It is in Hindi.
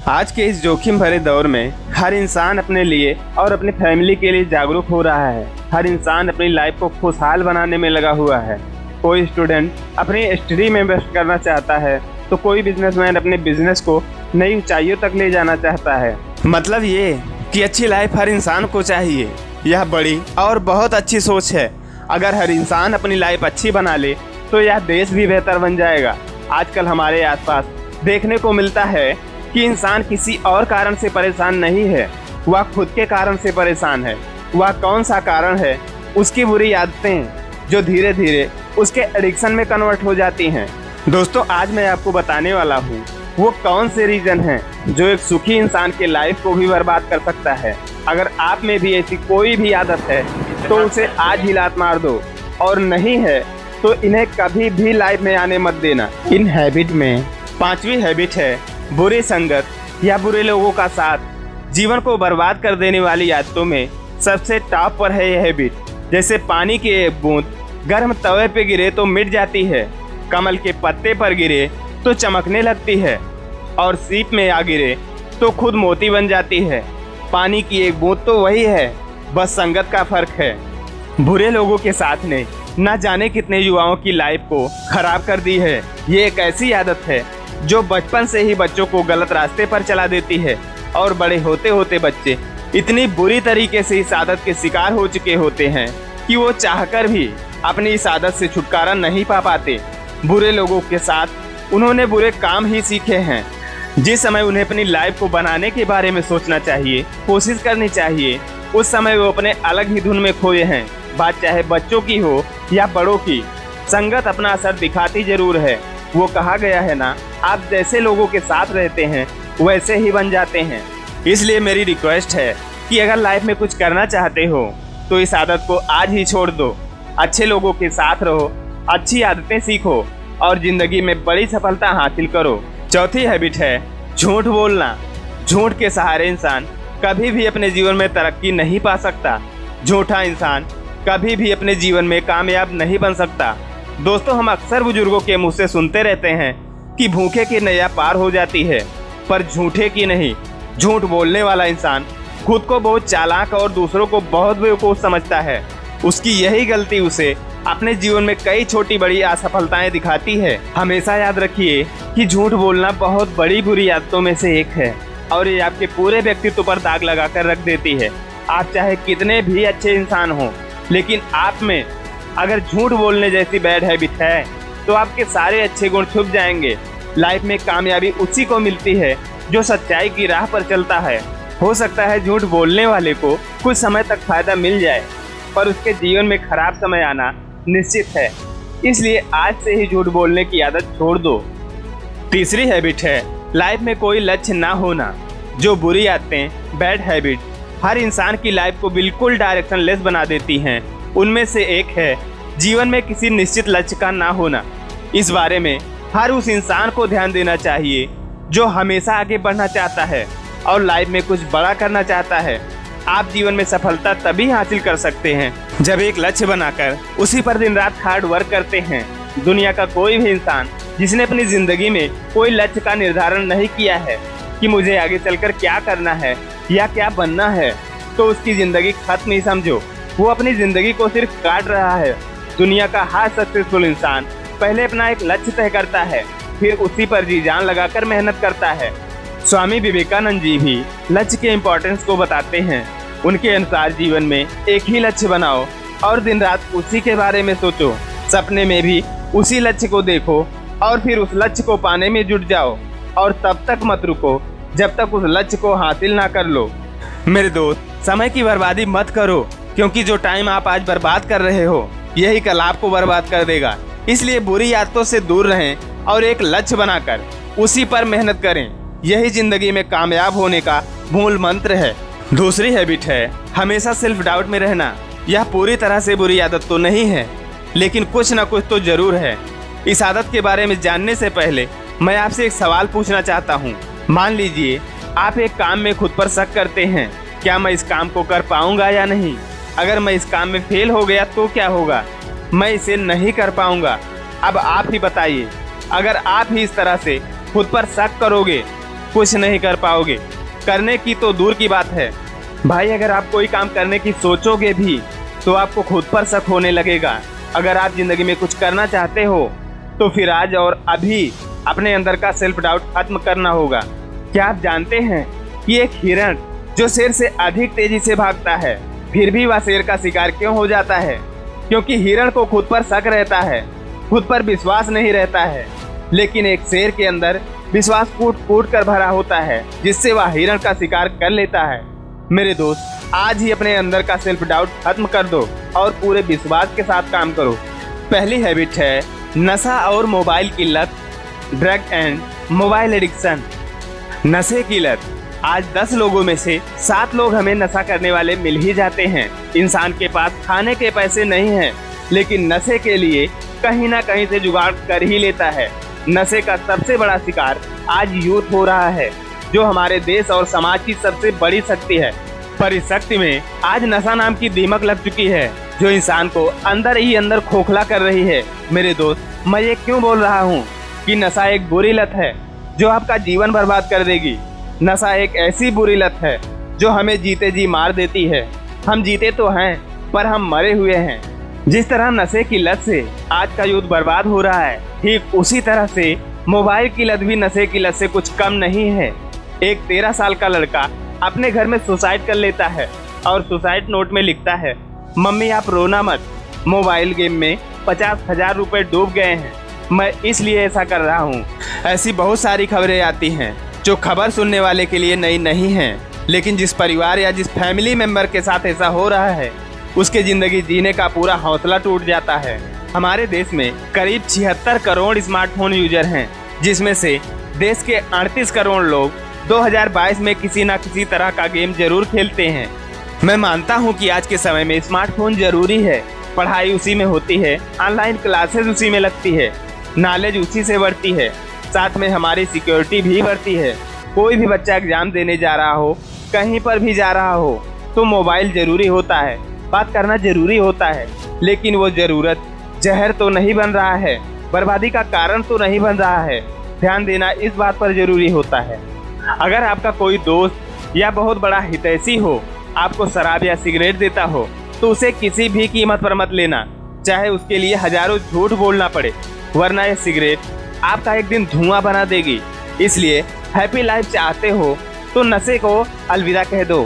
आज के इस जोखिम भरे दौर में हर इंसान अपने लिए और अपनी फैमिली के लिए जागरूक हो रहा है। हर इंसान अपनी लाइफ को खुशहाल बनाने में लगा हुआ है। कोई स्टूडेंट अपनी स्टडी में इन्वेस्ट करना चाहता है तो कोई बिजनेसमैन अपने बिजनेस को नई ऊंचाइयों तक ले जाना चाहता है। मतलब ये कि अच्छी लाइफ हर इंसान को चाहिए। यह बड़ी और बहुत अच्छी सोच है। अगर हर इंसान अपनी लाइफ अच्छी बना ले तो यह देश भी बेहतर बन जाएगा। आजकल हमारे आसपास देखने को मिलता है कि इंसान किसी और कारण से परेशान नहीं है, वह खुद के कारण से परेशान है। वह कौन सा कारण है? उसकी बुरी आदतें जो धीरे धीरे उसके एडिक्शन में कन्वर्ट हो जाती हैं। दोस्तों, आज मैं आपको बताने वाला हूँ वो कौन से रीज़न हैं जो एक सुखी इंसान के लाइफ को भी बर्बाद कर सकता है। अगर आप में भी ऐसी कोई भी आदत है तो उसे आज ही लात मार दो, और नहीं है तो इन्हें कभी भी लाइफ में आने मत देना। इन हैबिट में पांचवी हैबिट है बुरी संगत या बुरे लोगों का साथ। जीवन को बर्बाद कर देने वाली आदतों में सबसे टॉप पर है यह हैबिट। जैसे पानी की एक बूंद गर्म तवे पे गिरे तो मिट जाती है, कमल के पत्ते पर गिरे तो चमकने लगती है, और सीप में आ गिरे तो खुद मोती बन जाती है। पानी की एक बूंद तो वही है, बस संगत का फर्क है। बुरे लोगों के साथ ने न जाने कितने युवाओं की लाइफ को खराब कर दी है। ये एक ऐसी आदत है जो बचपन से ही बच्चों को गलत रास्ते पर चला देती है, और बड़े होते होते बच्चे इतनी बुरी तरीके से इस आदत के शिकार हो चुके होते हैं कि वो चाहकर भी अपनी इस आदत से छुटकारा नहीं पा पाते। बुरे लोगों के साथ उन्होंने बुरे काम ही सीखे हैं। जिस समय उन्हें अपनी लाइफ को बनाने के बारे में सोचना चाहिए, कोशिश करनी चाहिए, उस समय वो अपने अलग ही धुन में खोए हैं। बात चाहे बच्चों की हो या बड़ों की, संगत अपना असर दिखाती जरूर है। वो कहा गया है ना, आप जैसे लोगों के साथ रहते हैं वैसे ही बन जाते हैं। इसलिए मेरी रिक्वेस्ट है कि अगर लाइफ में कुछ करना चाहते हो तो इस आदत को आज ही छोड़ दो। अच्छे लोगों के साथ रहो, अच्छी आदतें सीखो और जिंदगी में बड़ी सफलता हासिल करो। चौथी हैबिट है झूठ बोलना। झूठ के सहारे इंसान कभी भी अपने जीवन में तरक्की नहीं पा सकता। झूठा इंसान कभी भी अपने जीवन में कामयाब नहीं बन सकता। दोस्तों, हम अक्सर बुजुर्गों के मुंह से सुनते रहते हैं कि भूखे की नैया पार हो जाती है, पर झूठे की नहीं। झूठ बोलने वाला इंसान खुद को बहुत चालाक और दूसरों को बहुत बेवकूफ़ समझता है। उसकी यही गलती उसे अपने जीवन में कई छोटी बड़ी असफलताएं दिखाती है। हमेशा याद रखिए कि झूठ बोलना बहुत बड़ी बुरी आदतों में से एक है, और ये आपके पूरे व्यक्तित्व पर दाग लगा कर रख देती है। आप चाहे कितने भी अच्छे इंसान हों, लेकिन आप में अगर झूठ बोलने जैसी बैड हैबिट है तो आपके सारे अच्छे गुण छुप जाएंगे। लाइफ में कामयाबी उसी को मिलती है जो सच्चाई की राह पर चलता है। हो सकता है झूठ बोलने वाले को कुछ समय तक फायदा मिल जाए, पर उसके जीवन में खराब समय आना निश्चित है। इसलिए आज से ही झूठ बोलने की आदत छोड़ दो। तीसरी हैबिट है लाइफ में कोई लक्ष्य ना होना। जो बुरी आदतें, बैड हैबिट हर इंसान की लाइफ को बिल्कुल डायरेक्शन लेस बना देती हैं, उनमें से एक है जीवन में किसी निश्चित लक्ष्य का ना होना। इस बारे में हर उस इंसान को ध्यान देना चाहिए जो हमेशा आगे बढ़ना चाहता है और लाइफ में कुछ बड़ा करना चाहता है। आप जीवन में सफलता तभी हासिल कर सकते हैं जब एक लक्ष्य बनाकर उसी पर दिन रात हार्ड वर्क करते हैं। दुनिया का कोई भी इंसान जिसने अपनी जिंदगी में कोई लक्ष्य का निर्धारण नहीं किया है कि मुझे आगे चलकर क्या करना है या क्या बनना है, तो उसकी जिंदगी खत्म ही समझो। वो अपनी जिंदगी को सिर्फ काट रहा है। दुनिया का हर सक्सेसफुल इंसान पहले अपना एक लक्ष्य तय करता है, फिर उसी पर जी जान लगाकर मेहनत करता है। स्वामी विवेकानंद जी भी लक्ष्य के इम्पोर्टेंस को बताते हैं। उनके अनुसार जीवन में एक ही लक्ष्य बनाओ और दिन रात उसी के बारे में सोचो। सपने में भी उसी लक्ष्य को देखो और फिर उस लक्ष्य को पाने में जुट जाओ, और तब तक मत रुको जब तक उस लक्ष्य को हासिल ना कर लो। मेरे दोस्त, समय की बर्बादी मत करो, क्योंकि जो टाइम आप आज बर्बाद कर रहे हो यही कल आपको बर्बाद कर देगा। इसलिए बुरी आदतों से दूर रहें और एक लक्ष्य बनाकर उसी पर मेहनत करें। यही जिंदगी में कामयाब होने का मूल मंत्र है। दूसरी हैबिट है हमेशा सेल्फ डाउट में रहना। यह पूरी तरह से बुरी आदत तो नहीं है, लेकिन कुछ ना कुछ तो जरूर है। इस आदत के बारे में जानने से पहले मैं आपसे एक सवाल पूछना चाहता हूँ। मान लीजिए आप एक काम में खुद पर शक करते हैं, क्या मैं इस काम को कर पाऊंगा या नहीं? अगर मैं इस काम में फेल हो गया तो क्या होगा? मैं इसे नहीं कर पाऊंगा। अब आप ही बताइए, अगर आप ही इस तरह से खुद पर शक करोगे कुछ नहीं कर पाओगे। करने की तो दूर की बात है भाई, अगर आप कोई काम करने की सोचोगे भी तो आपको खुद पर शक होने लगेगा। अगर आप जिंदगी में कुछ करना चाहते हो तो फिर आज और अभी अपने अंदर का सेल्फ डाउट खत्म करना होगा। क्या आप जानते हैं कि एक हिरण जो शेर से अधिक तेजी से भागता है, फिर भी वह शेर का शिकार क्यों हो जाता है? क्योंकि हिरण को खुद पर शक रहता है, खुद पर विश्वास नहीं रहता है। लेकिन एक शेर के अंदर विश्वास कूट कूट कर भरा होता है, जिससे वह हिरण का शिकार कर लेता है। मेरे दोस्त, आज ही अपने अंदर का सेल्फ डाउट खत्म कर दो और पूरे विश्वास के साथ काम करो। पहली हैबिट है नशा और मोबाइल की लत, ड्रग एंड मोबाइल एडिक्शन। नशे की लत। आज 10 लोगों में से 7 लोग हमें नशा करने वाले मिल ही जाते हैं। इंसान के पास खाने के पैसे नहीं हैं, लेकिन नशे के लिए कहीं ना कहीं से जुगाड़ कर ही लेता है। नशे का सबसे बड़ा शिकार आज यूथ हो रहा है, जो हमारे देश और समाज की सबसे बड़ी शक्ति है। पर इस शक्ति में आज नशा नाम की दीमक लग चुकी है, जो इंसान को अंदर ही अंदर खोखला कर रही है। मेरे दोस्त, मैं ये क्यों बोल रहा हूँ कि नशा एक बुरी लत है जो आपका जीवन बर्बाद कर देगी। नशा एक ऐसी बुरी लत है जो हमें जीते जी मार देती है। हम जीते तो हैं, पर हम मरे हुए हैं। जिस तरह नशे की लत से आज का यूथ बर्बाद हो रहा है, ठीक उसी तरह से मोबाइल की लत भी नशे की लत से कुछ कम नहीं है। एक 13 साल का लड़का अपने घर में सुसाइड कर लेता है और सुसाइड नोट में लिखता है, मम्मी आप रोना मत, मोबाइल गेम में 50,000 रुपए डूब गए हैं, मैं इसलिए ऐसा कर रहा हूँ। ऐसी बहुत सारी खबरें आती हैं जो खबर सुनने वाले के लिए नई नहीं हैं, लेकिन जिस परिवार या जिस फैमिली मेंबर के साथ ऐसा हो रहा है, उसके ज़िंदगी जीने का पूरा हौसला टूट जाता है। हमारे देश में करीब 76 करोड़ स्मार्टफोन यूजर हैं, जिसमें से देश के 38 करोड़ लोग 2022 में किसी न किसी तरह का गेम जरूर खेलते हैं। मैं मानता हूं कि आज के समय में स्मार्टफोन जरूरी है। पढ़ाई उसी में होती है, ऑनलाइन क्लासेस उसी में लगती है, नॉलेज उसी से बढ़ती है, साथ में हमारी सिक्योरिटी भी बढ़ती है। कोई भी बच्चा एग्जाम देने जा रहा हो, कहीं पर भी जा रहा हो, तो मोबाइल जरूरी होता है, बात करना जरूरी होता है। लेकिन वो ज़रूरत जहर तो नहीं बन रहा है, बर्बादी का कारण तो नहीं बन रहा है। ध्यान देना इस बात पर जरूरी होता है। अगर आपका कोई दोस्त या बहुत बड़ा हितैषी हो, आपको शराब या सिगरेट देता हो, तो उसे किसी भी कीमत पर मत लेना, चाहे उसके लिए हजारों झूठ बोलना पड़े, वरना ये सिगरेट आपका एक दिन धुआं बना देगी। इसलिए हैप्पी लाइफ चाहते हो तो नशे को अलविदा कह दो।